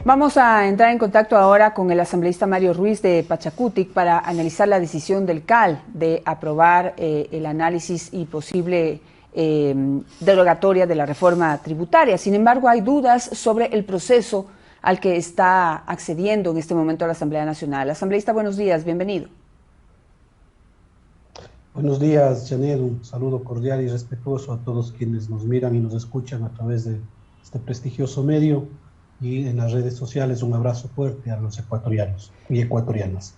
Vamos a entrar en contacto ahora con el asambleísta Mario Ruiz de Pachacutic para analizar la decisión del CAL de aprobar el análisis y posible derogatoria de la reforma tributaria. Sin embargo, hay dudas sobre el proceso al que está accediendo en este momento la Asamblea Nacional. Asambleísta, buenos días, bienvenido. Buenos días, Janet. Un saludo cordial y respetuoso a todos quienes nos miran y nos escuchan a través de este prestigioso medio, y en las redes sociales un abrazo fuerte a los ecuatorianos y ecuatorianas.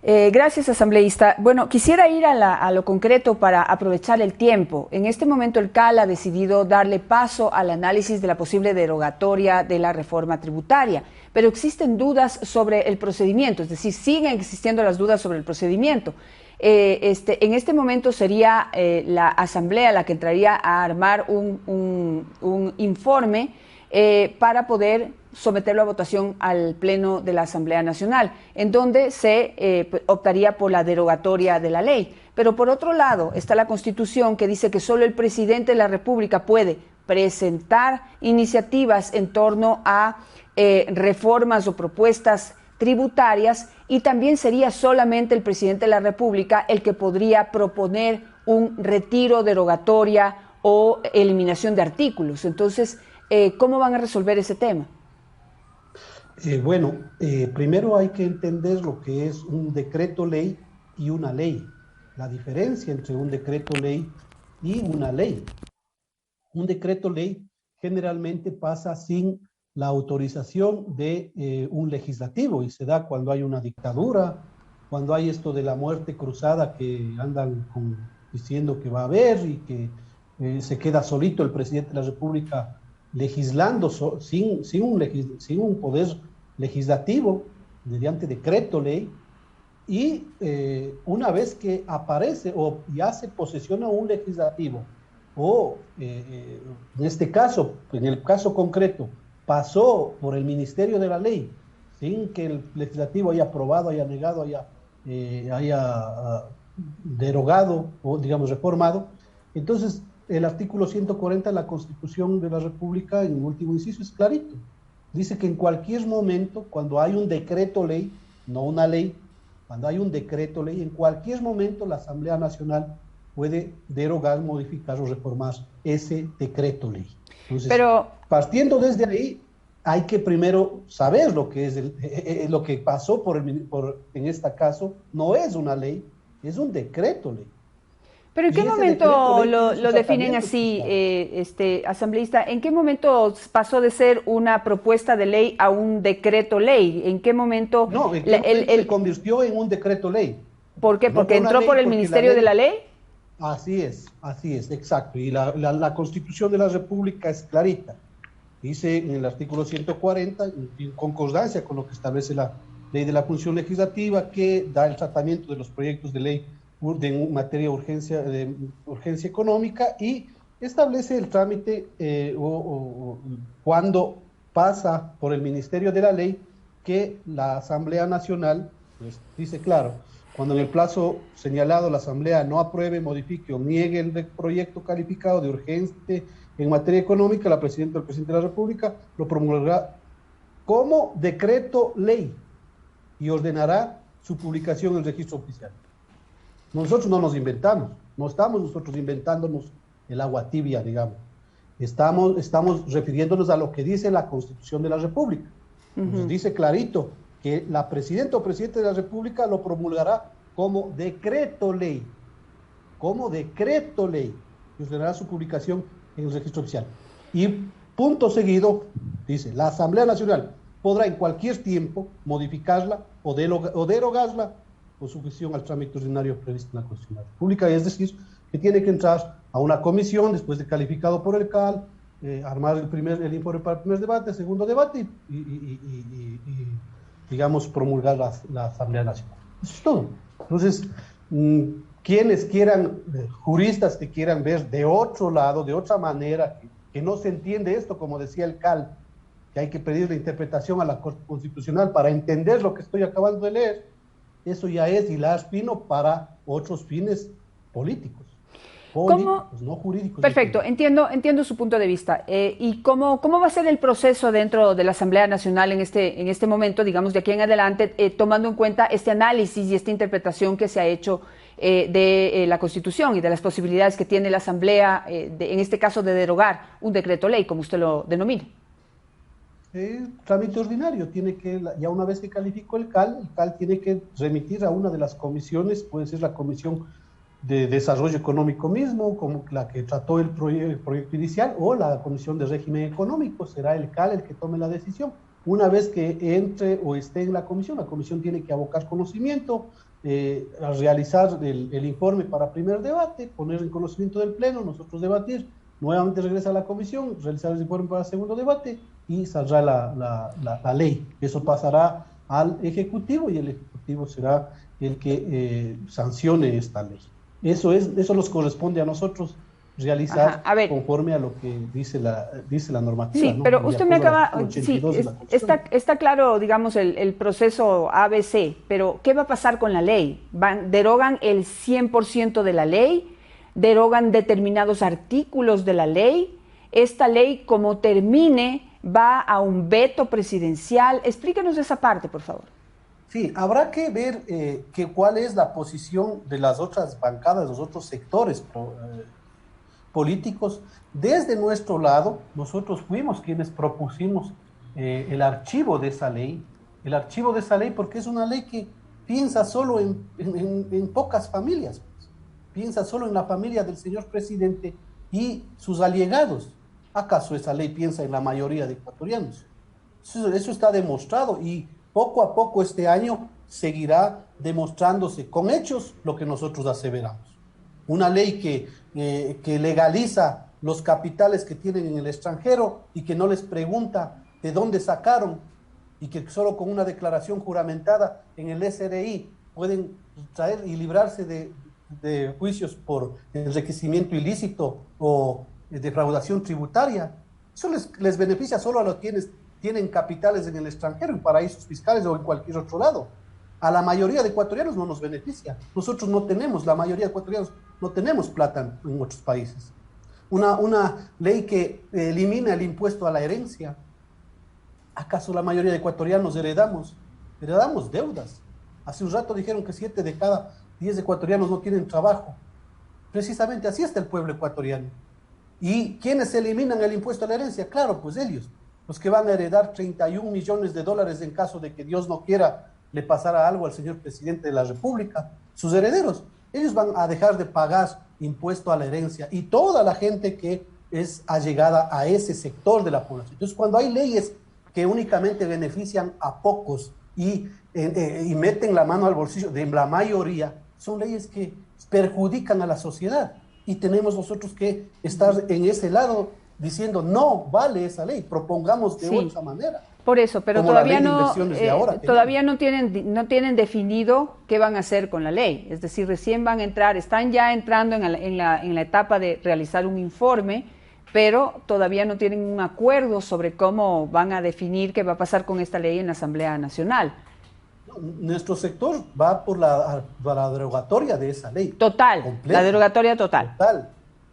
Gracias, asambleísta. Bueno, quisiera ir a lo concreto para aprovechar el tiempo. En este momento el CAL ha decidido darle paso al análisis de la posible derogatoria de la reforma tributaria, pero existen dudas sobre el procedimiento, es decir, siguen existiendo las dudas sobre el procedimiento. En este momento sería la asamblea la que entraría a armar un informe para poder someterlo a votación al Pleno de la Asamblea Nacional, en donde se optaría por la derogatoria de la ley. Pero por otro lado está la Constitución, que dice que solo el presidente de la República puede presentar iniciativas en torno a reformas o propuestas tributarias, y también sería solamente el presidente de la República el que podría proponer un retiro, derogatoria o eliminación de artículos. Entonces, ¿cómo van a resolver ese tema? Primero hay que entender lo que es un decreto ley y una ley. La diferencia entre un decreto ley y una ley. Un decreto ley generalmente pasa sin la autorización de un legislativo, y se da cuando hay una dictadura, cuando hay esto de la muerte cruzada que andan diciendo que va a haber, y que se queda solito el presidente de la República legislando sin un poder legislativo mediante decreto ley. Y una vez que aparece o ya se posesiona un legislativo, o en este caso, en el caso concreto, pasó por el Ministerio de la Ley sin que el legislativo haya aprobado, haya negado, haya derogado o, digamos, reformado, entonces el artículo 140 de la Constitución de la República, en último inciso, es clarito. Dice que en cualquier momento, cuando hay un decreto ley, no una ley, cuando hay un decreto ley, en cualquier momento la Asamblea Nacional puede derogar, modificar o reformar ese decreto ley. Entonces, partiendo desde ahí, hay que primero saber lo que es lo que pasó en este caso. No es una ley, es un decreto ley. ¿Pero en qué momento lo definen así, asambleísta? ¿En qué momento pasó de ser una propuesta de ley a un decreto ley? ¿En qué momento? No, se convirtió en un decreto ley. ¿Por qué? ¿Porque entró por el Ministerio de la Ley? Así es, exacto. Y la Constitución de la República es clarita. Dice en el artículo 140, en concordancia con lo que establece la Ley de la Función Legislativa, que da el tratamiento de los proyectos de ley en materia de urgencia económica, y establece el trámite cuando pasa por el Ministerio de la Ley, que la Asamblea Nacional, pues, dice claro, cuando en el plazo señalado la Asamblea no apruebe, modifique o niegue el proyecto calificado de urgente en materia económica, la Presidenta o el Presidente de la República lo promulgará como decreto ley y ordenará su publicación en el registro oficial. Nosotros no nos inventamos, no estamos nosotros inventándonos el agua tibia, digamos. Estamos refiriéndonos a lo que dice la Constitución de la República. Nos dice clarito que la Presidenta o Presidente de la República lo promulgará como decreto ley, y ordenará su publicación en el registro oficial. Y punto seguido, dice, la Asamblea Nacional podrá en cualquier tiempo modificarla o derogarla por sujeción al trámite ordinario previsto en la Constitución de la República, es decir, que tiene que entrar a una comisión después de calificado por el CAL, armar el informe para el primer debate, segundo debate y digamos, promulgar la Asamblea Nacional. Eso es todo. Entonces, quienes quieran, juristas que quieran ver de otro lado, de otra manera, que no se entiende esto, como decía el CAL, que hay que pedir la interpretación a la Corte Constitucional para entender lo que estoy acabando de leer, eso ya es hilar fino para otros fines políticos. ¿Cómo? no jurídicos. Perfecto, entiendo su punto de vista. ¿Y cómo va a ser el proceso dentro de la Asamblea Nacional en este momento, digamos, de aquí en adelante, tomando en cuenta este análisis y esta interpretación que se ha hecho de la Constitución y de las posibilidades que tiene la Asamblea, en este caso, de derogar un decreto ley, como usted lo denomina? Trámite ordinario, ya una vez que calificó el CAL tiene que remitir a una de las comisiones, puede ser la Comisión de Desarrollo Económico mismo, como la que trató el proyecto inicial, o la Comisión de Régimen Económico. Será el CAL el que tome la decisión. Una vez que entre o esté en la comisión tiene que abocar conocimiento, a realizar el informe para primer debate, poner en conocimiento del Pleno, nosotros debatir, nuevamente regresa a la comisión, realizar el informe para segundo debate y saldrá la ley. Eso pasará al Ejecutivo y el Ejecutivo será el que sancione esta ley. Eso nos corresponde a nosotros realizar conforme a lo que dice la normativa. Sí, ¿no? pero usted me acaba... Sí, está claro, digamos, el proceso ABC, pero ¿qué va a pasar con la ley? ¿Derogan el 100% de la ley? ¿Derogan determinados artículos de la ley? ¿Esta ley, como termine, va a un veto presidencial? Explíquenos esa parte, por favor. Sí, habrá que ver cuál es la posición de las otras bancadas, los otros sectores políticos. Desde nuestro lado, nosotros fuimos quienes propusimos el archivo de esa ley, porque es una ley que piensa solo en pocas familias, piensa solo en la familia del señor presidente y sus allegados. ¿Acaso esa ley piensa en la mayoría de ecuatorianos? Eso está demostrado y poco a poco este año seguirá demostrándose con hechos lo que nosotros aseveramos. Una ley que legaliza los capitales que tienen en el extranjero y que no les pregunta de dónde sacaron y que solo con una declaración juramentada en el SRI pueden traer y librarse de juicios por enriquecimiento ilícito o defraudación tributaria. Eso les beneficia solo a los quienes tienen capitales en el extranjero, en paraísos fiscales o en cualquier otro lado. A la mayoría de ecuatorianos no nos beneficia. Nosotros no tenemos, la mayoría de ecuatorianos no tenemos plata en otros países. Una ley que elimina el impuesto a la herencia. ¿Acaso la mayoría de ecuatorianos heredamos deudas? Hace un rato dijeron que 7 de cada 10 ecuatorianos no tienen trabajo. Precisamente así está el pueblo ecuatoriano. ¿Y quiénes eliminan el impuesto a la herencia? Claro, pues ellos, los que van a heredar 31 millones de dólares en caso de que Dios no quiera le pasara algo al señor presidente de la República, sus herederos. Ellos van a dejar de pagar impuesto a la herencia y toda la gente que es allegada a ese sector de la población. Entonces, cuando hay leyes que únicamente benefician a pocos y meten la mano al bolsillo de la mayoría, son leyes que perjudican a la sociedad y tenemos nosotros que estar en ese lado diciendo no vale esa ley, propongamos de otra manera. Por eso, pero todavía no tienen definido qué van a hacer con la ley. Es decir, recién van a entrar, están ya entrando en la etapa de realizar un informe, pero todavía no tienen un acuerdo sobre cómo van a definir qué va a pasar con esta ley en la Asamblea Nacional. Nuestro sector va por la derogatoria de esa ley. Total, completa, la derogatoria total. Total.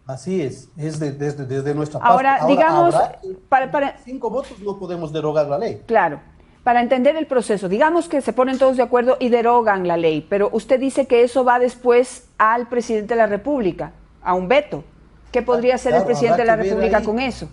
Así es desde nuestra parte. Ahora, digamos, para 5 votos no podemos derogar la ley. Claro, para entender el proceso, digamos que se ponen todos de acuerdo y derogan la ley, pero usted dice que eso va después al presidente de la República, a un veto. ¿Qué podría hacer el presidente de la República con eso?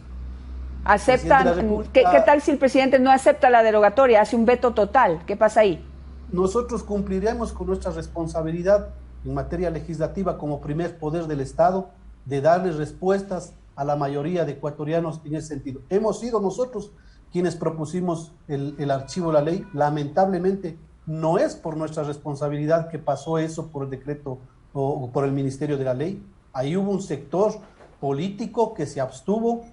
¿Qué tal si el presidente no acepta la derogatoria, hace un veto total? ¿Qué pasa ahí? Nosotros cumpliremos con nuestra responsabilidad en materia legislativa como primer poder del Estado, de darles respuestas a la mayoría de ecuatorianos en ese sentido. Hemos sido nosotros quienes propusimos el archivo de la ley. Lamentablemente no es por nuestra responsabilidad que pasó eso por el decreto o por el Ministerio de la Ley. Ahí hubo un sector político que se abstuvo,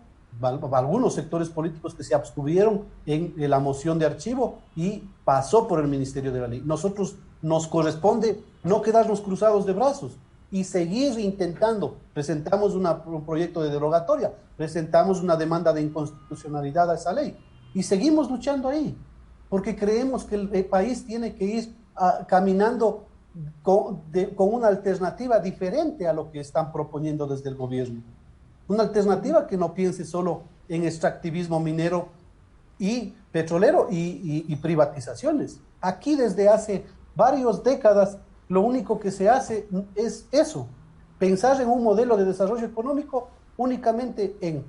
algunos sectores políticos que se abstuvieron en la moción de archivo y pasó por el Ministerio de la Ley. Nosotros nos corresponde no quedarnos cruzados de brazos y seguir intentando. Presentamos un proyecto de derogatoria, presentamos una demanda de inconstitucionalidad a esa ley y seguimos luchando ahí, porque creemos que el país tiene que ir caminando con una alternativa diferente a lo que están proponiendo desde el gobierno. Una alternativa que no piense solo en extractivismo minero y petrolero y privatizaciones. Aquí desde hace varias décadas lo único que se hace es eso, pensar en un modelo de desarrollo económico únicamente en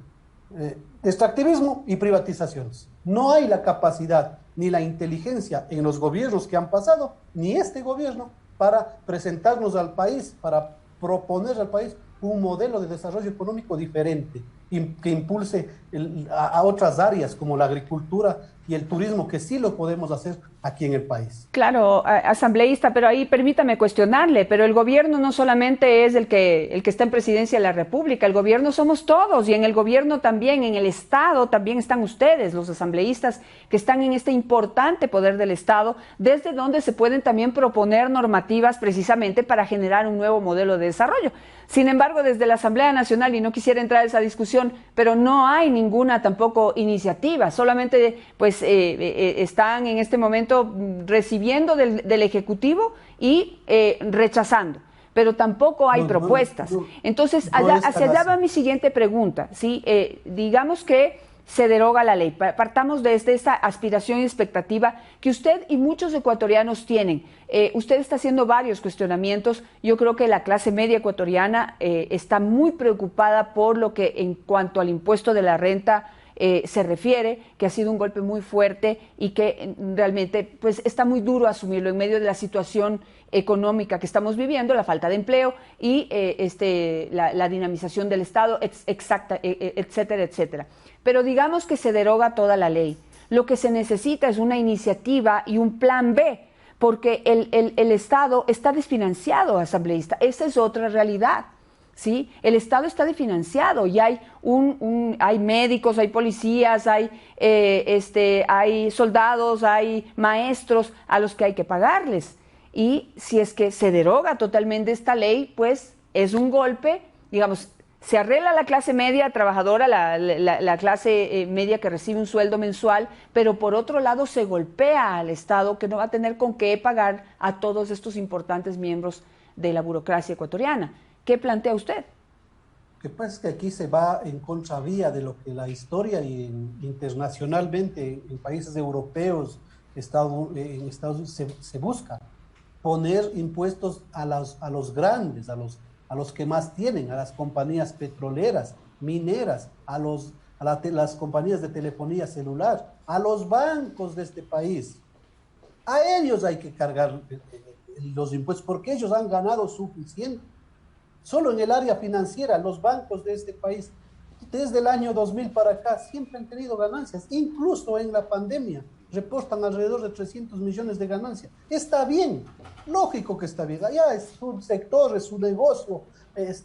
extractivismo y privatizaciones. No hay la capacidad ni la inteligencia en los gobiernos que han pasado, ni este gobierno, para presentarnos al país, para proponer al país un modelo de desarrollo económico diferente, que impulse a otras áreas como la agricultura y el turismo, que sí lo podemos hacer aquí en el país. Claro, asambleísta, pero ahí permítame cuestionarle, pero el gobierno no solamente es el que está en presidencia de la República, el gobierno somos todos, y en el gobierno también, en el Estado también están ustedes, los asambleístas que están en este importante poder del Estado, desde donde se pueden también proponer normativas precisamente para generar un nuevo modelo de desarrollo. Sin embargo, desde la Asamblea Nacional, y no quisiera entrar en esa discusión, pero no hay ninguna tampoco iniciativa, solamente pues están en este momento recibiendo del Ejecutivo y rechazando, pero tampoco hay propuestas. Entonces, hacia allá va mi siguiente pregunta, ¿sí? Digamos que se deroga la ley. Partamos desde esta aspiración y expectativa que usted y muchos ecuatorianos tienen. Usted está haciendo varios cuestionamientos. Yo creo que la clase media ecuatoriana está muy preocupada por lo que en cuanto al impuesto de la renta se refiere, que ha sido un golpe muy fuerte y que realmente pues está muy duro asumirlo en medio de la situación económica que estamos viviendo, la falta de empleo y la dinamización del Estado, etcétera, etcétera. Pero digamos que se deroga toda la ley. Lo que se necesita es una iniciativa y un plan B, porque el Estado está desfinanciado, asambleísta. Esa es otra realidad. ¿Sí? El Estado está desfinanciado y hay hay médicos, hay policías, hay soldados, hay maestros a los que hay que pagarles. Y si es que se deroga totalmente esta ley, pues es un golpe, digamos, se arregla la clase media trabajadora, la clase media que recibe un sueldo mensual, pero por otro lado se golpea al Estado, que no va a tener con qué pagar a todos estos importantes miembros de la burocracia ecuatoriana. ¿Qué plantea usted? Lo que pasa es que aquí se va en contravía de lo que la historia y internacionalmente en países europeos, en Estados Unidos se busca poner impuestos a los grandes, a los que más tienen, a las compañías petroleras, mineras, las compañías de telefonía celular, a los bancos de este país. A ellos hay que cargar los impuestos porque ellos han ganado suficiente. Solo en el área financiera, los bancos de este país, desde el año 2000 para acá, siempre han tenido ganancias, incluso en la pandemia, reportan alrededor de 300 millones de ganancias. Está bien, lógico que está bien, ya es su sector, es su negocio, es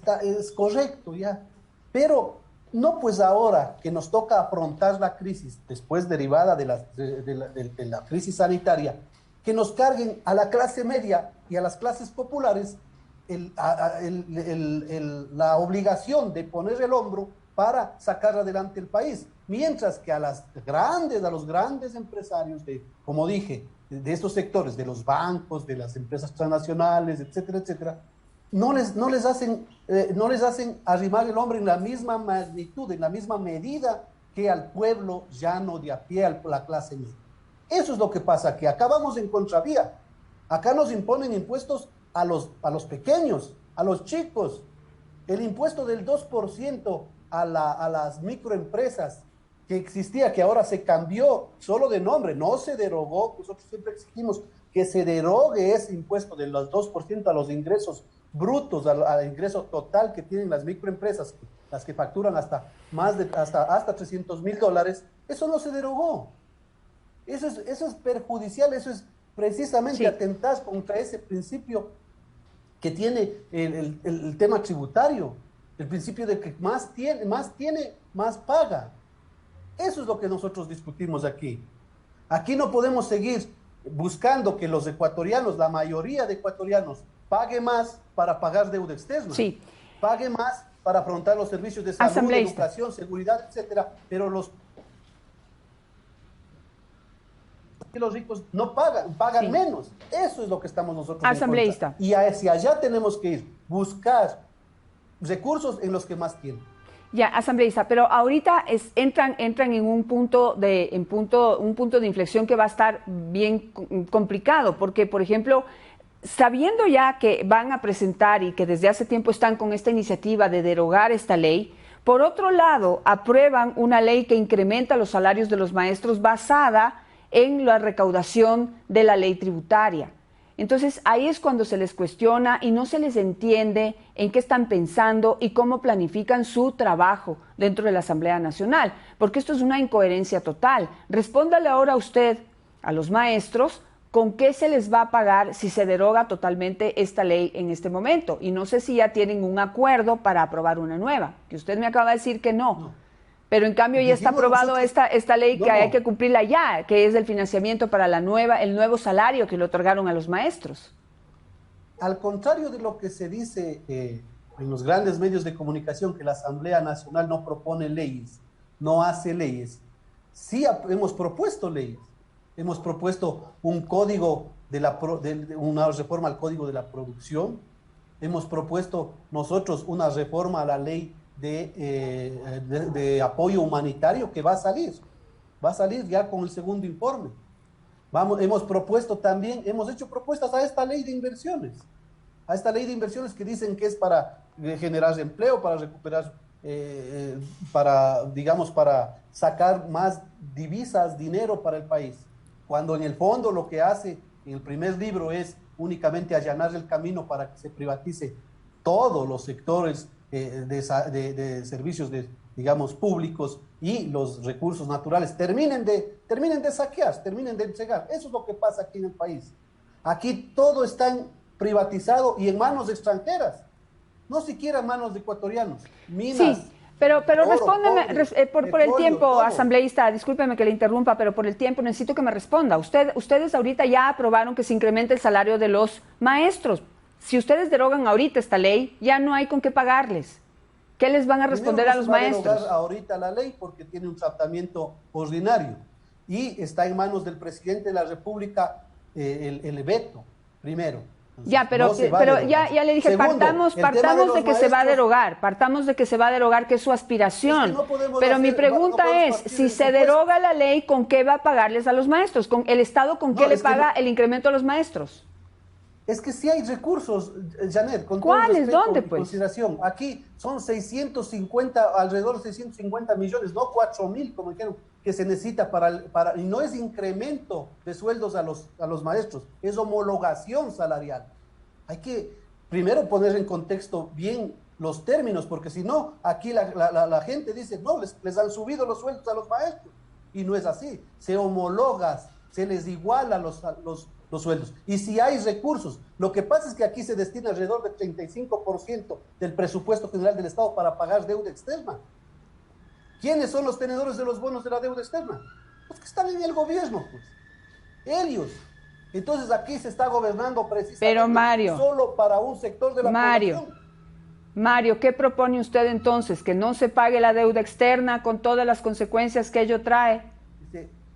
correcto, ya. Pero no pues ahora que nos toca afrontar la crisis, después derivada de la crisis sanitaria, que nos carguen a la clase media y a las clases populares la obligación de poner el hombro para sacar adelante el país, mientras que a los grandes empresarios como dije, de estos sectores, de los bancos, de las empresas transnacionales, etcétera, etcétera, no les hacen arrimar el hombro en la misma magnitud, en la misma medida que al pueblo llano de a pie, a la clase media. Eso es lo que pasa, que acá vamos en contravía. Acá nos imponen impuestos a los pequeños, a los chicos. El impuesto del 2% a las microempresas que existía, que ahora se cambió solo de nombre, no se derogó. Nosotros siempre exigimos que se derogue ese impuesto del 2% a los ingresos brutos, al ingreso total que tienen las microempresas, las que facturan hasta $300,000. Eso no se derogó. Eso es perjudicial, eso es precisamente atentar contra ese principio que tiene el tema tributario, el principio de que más tiene, más paga. Eso es lo que nosotros discutimos aquí. Aquí no podemos seguir buscando que los ecuatorianos, la mayoría de ecuatorianos, pague más para pagar deuda externa, pague más para afrontar los servicios de salud, educación, seguridad, etcétera, pero los que los ricos no pagan Sí. menos. Eso es lo que estamos nosotros Asambleísta. en contra. Y hacia allá tenemos que ir, buscar recursos en los que más tienen. Ya, asambleísta, pero ahorita entran en un punto de inflexión que va a estar bien complicado, porque, por ejemplo, sabiendo ya que van a presentar y que desde hace tiempo están con esta iniciativa de derogar esta ley, por otro lado, aprueban una ley que incrementa los salarios de los maestros basada en la recaudación de la ley tributaria. Entonces, ahí es cuando se les cuestiona y no se les entiende en qué están pensando y cómo planifican su trabajo dentro de la Asamblea Nacional, porque esto es una incoherencia total. Respóndale ahora usted a los maestros con qué se les va a pagar si se deroga totalmente esta ley en este momento. Y no sé si ya tienen un acuerdo para aprobar una nueva, que usted me acaba de decir que no. Pero en cambio ya está aprobado esta ley que hay que cumplirla ya, que es el financiamiento para el nuevo salario que le otorgaron a los maestros. Al contrario de lo que se dice en los grandes medios de comunicación, que la Asamblea Nacional no propone leyes, no hace leyes, sí hemos propuesto leyes. Hemos propuesto un código una reforma al Código de la Producción. Hemos propuesto nosotros una reforma a la ley de apoyo humanitario que va a salir ya con el segundo informe. Hemos propuesto también, hemos hecho propuestas a esta ley de inversiones, que dicen que es para generar empleo, para recuperar, para sacar más divisas, dinero para el país, cuando en el fondo lo que hace en el primer libro es únicamente allanar el camino para que se privatice todos los sectores de servicios, digamos, públicos, y los recursos naturales terminen de saquear, terminen de entregar. Eso es lo que pasa aquí en el país. Aquí todo está privatizado y en manos extranjeras, no siquiera en manos de ecuatorianos. Minas. Sí. Pero oro, respóndeme, cobre, por el tiempo, todo. asambleísta, discúlpeme que le interrumpa, pero por el tiempo necesito que me responda. Ustedes ahorita ya aprobaron que se incremente el salario de los maestros. Si ustedes derogan ahorita esta ley, ya no hay con qué pagarles. ¿Qué les van a responder a los maestros? No se va a derogar ahorita la ley porque tiene un tratamiento ordinario y está en manos del presidente de la República el veto, primero. Entonces, ya, pero ya le dije, segundo, partamos de que se va a derogar, que es su aspiración. Es que no pero mi pregunta es, si se deroga la ley, ¿con qué va a pagarles a los maestros? ¿Con el Estado con qué le paga el incremento a los maestros? Es que sí hay recursos, Janet, con ¿cuáles? todo ¿Dónde, y pues? consideración. Aquí son alrededor de 650 millones, no 4.000, como dijeron, que se necesita y no es incremento de sueldos a los maestros, es homologación salarial. Hay que primero poner en contexto bien los términos, porque si no, aquí la gente dice, no, les han subido los sueldos a los maestros, y no es así, se homologa, se les iguala los sueldos. Y si hay recursos, lo que pasa es que aquí se destina alrededor del 35% del presupuesto general del Estado para pagar deuda externa. ¿Quiénes son los tenedores de los bonos de la deuda externa? Los que están en el gobierno, pues. Ellos. Entonces aquí se está gobernando precisamente solo para un sector de la población. Mario, ¿qué propone usted entonces? ¿Que no se pague la deuda externa con todas las consecuencias que ello trae?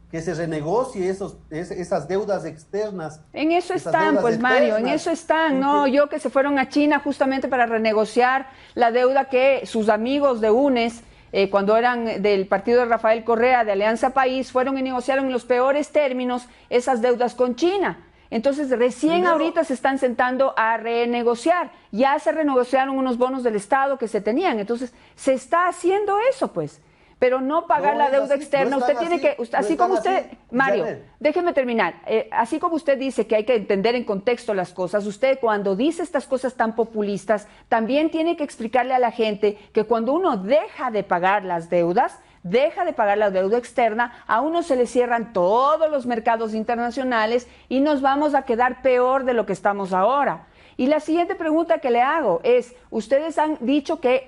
Que se renegocie esas deudas externas. En eso están, pues, Mario, en eso están. No, yo que se fueron a China justamente para renegociar la deuda que sus amigos de UNES, cuando eran del partido de Rafael Correa, de Alianza País, fueron y negociaron en los peores términos esas deudas con China. Entonces, recién ahorita se están sentando a renegociar. Ya se renegociaron unos bonos del Estado que se tenían. Entonces, se está haciendo eso, pues. Pero no pagar la deuda externa. Usted tiene que, así como usted, Mario, déjeme terminar. Así como usted dice que hay que entender en contexto las cosas, usted cuando dice estas cosas tan populistas, también tiene que explicarle a la gente que cuando uno deja de pagar las deudas, deja de pagar la deuda externa, a uno se le cierran todos los mercados internacionales y nos vamos a quedar peor de lo que estamos ahora. Y la siguiente pregunta que le hago es, ustedes han dicho que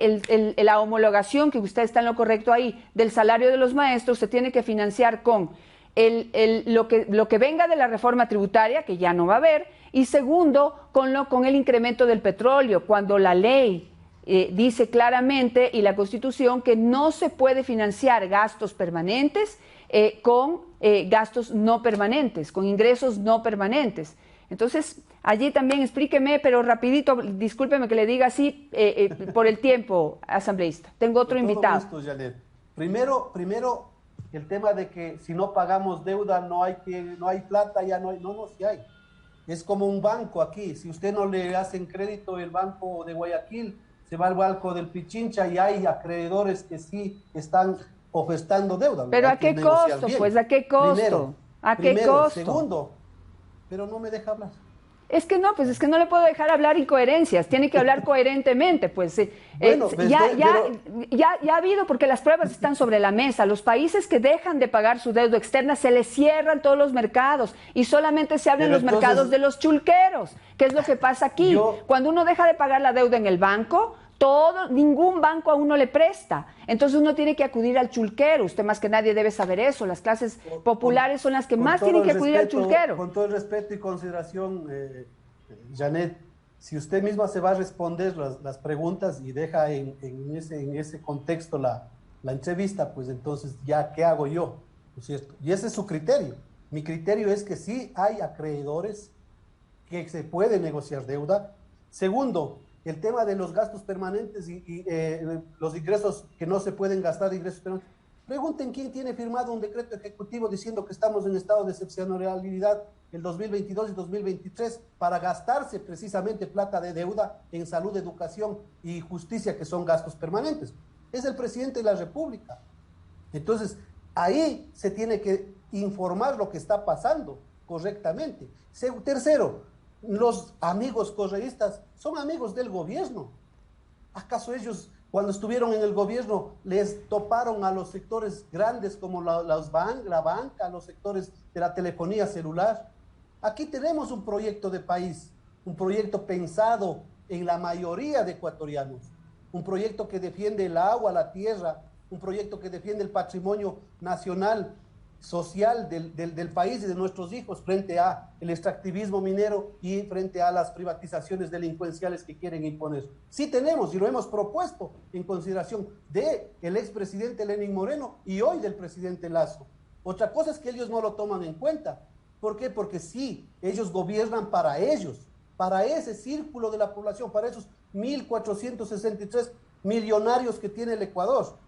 la homologación, que usted está en lo correcto ahí, del salario de los maestros se tiene que financiar con lo que venga de la reforma tributaria, que ya no va a haber, y segundo, con el incremento del petróleo, cuando la ley dice claramente, y la Constitución, que no se puede financiar gastos permanentes con gastos no permanentes, con ingresos no permanentes. Entonces, allí también explíqueme, pero rapidito, discúlpeme que le diga así, por el tiempo, asambleísta. Tengo otro invitado. Gusto, Janet. Primero, el tema de que si no pagamos deuda no hay plata, ya no hay, no, sí hay. Es como un banco aquí, si usted no le hacen crédito el Banco de Guayaquil, se va al Banco del Pichincha y hay acreedores que sí están ofertando deuda. Pero ¿a qué costo? Pues ¿a qué costo? ¿A qué costo? Segundo, pero no me deja hablar. Es que no, pues es que no le puedo dejar hablar incoherencias, tiene que hablar coherentemente, pues bueno, ya ha habido, porque las pruebas están sobre la mesa, los países que dejan de pagar su deuda externa se les cierran todos los mercados y solamente se abren los mercados de los chulqueros, que es lo que pasa aquí. Cuando uno deja de pagar la deuda en el banco, ningún banco a uno le presta, entonces uno tiene que acudir al chulquero. Usted más que nadie debe saber eso, las clases populares son las que más tienen que acudir al chulquero. Con todo el respeto y consideración, Janet, si usted misma se va a responder las preguntas y deja en ese contexto la entrevista, pues entonces ya, ¿qué hago yo? ¿No es cierto? Y ese es su criterio. Mi criterio es que sí hay acreedores, que se puede negociar deuda. Segundo, el tema de los gastos permanentes y los ingresos que no se pueden gastar, ingresos permanentes. Pregunten quién tiene firmado un decreto ejecutivo diciendo que estamos en estado de excepcionalidad el 2022 y 2023 para gastarse precisamente plata de deuda en salud, educación y justicia, que son gastos permanentes. Es el presidente de la República. Entonces, ahí se tiene que informar lo que está pasando correctamente. Tercero, los amigos correístas son amigos del gobierno. ¿Acaso ellos, cuando estuvieron en el gobierno, les toparon a los sectores grandes como la banca, los sectores de la telefonía celular? Aquí tenemos un proyecto de país, un proyecto pensado en la mayoría de ecuatorianos, un proyecto que defiende el agua, la tierra, un proyecto que defiende el patrimonio nacional, social del país y de nuestros hijos frente a el extractivismo minero y frente a las privatizaciones delincuenciales que quieren imponer. Sí tenemos, y lo hemos propuesto en consideración del expresidente Lenín Moreno y hoy del presidente Lasso. Otra cosa es que ellos no lo toman en cuenta. ¿Por qué? Porque sí, ellos gobiernan para ellos, para ese círculo de la población, para esos 1.463 millonarios que tiene el Ecuador,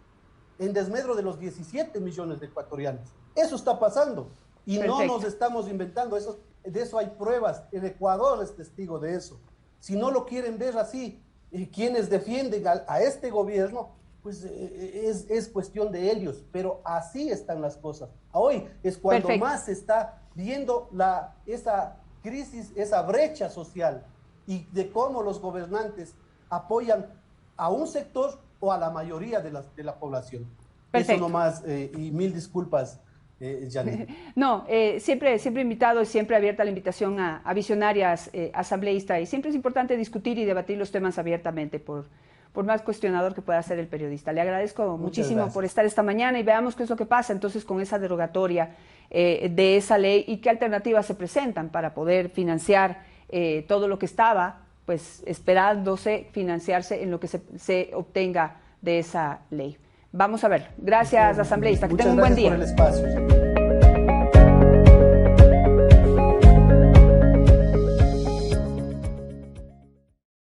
en desmedro de los 17 millones de ecuatorianos. Eso está pasando y no nos estamos inventando, de eso hay pruebas, el Ecuador es testigo de eso. Si no lo quieren ver así, quienes defienden a este gobierno, pues es cuestión de ellos, pero así están las cosas. Hoy es cuando más se está viendo esa crisis, esa brecha social y de cómo los gobernantes apoyan a un sector o a la mayoría de la población. Eso nomás, y mil disculpas, Janet. No, siempre invitado y siempre abierta la invitación a visionarias asambleístas, y siempre es importante discutir y debatir los temas abiertamente, por más cuestionador que pueda ser el periodista. Le agradezco muchísimo por estar esta mañana y veamos qué es lo que pasa entonces con esa derogatoria de esa ley y qué alternativas se presentan para poder financiar todo lo que estaba pues esperándose financiarse en lo que se obtenga de esa ley. Vamos a ver. Gracias, asambleísta. Que tenga un buen día. Muchas gracias por el espacio.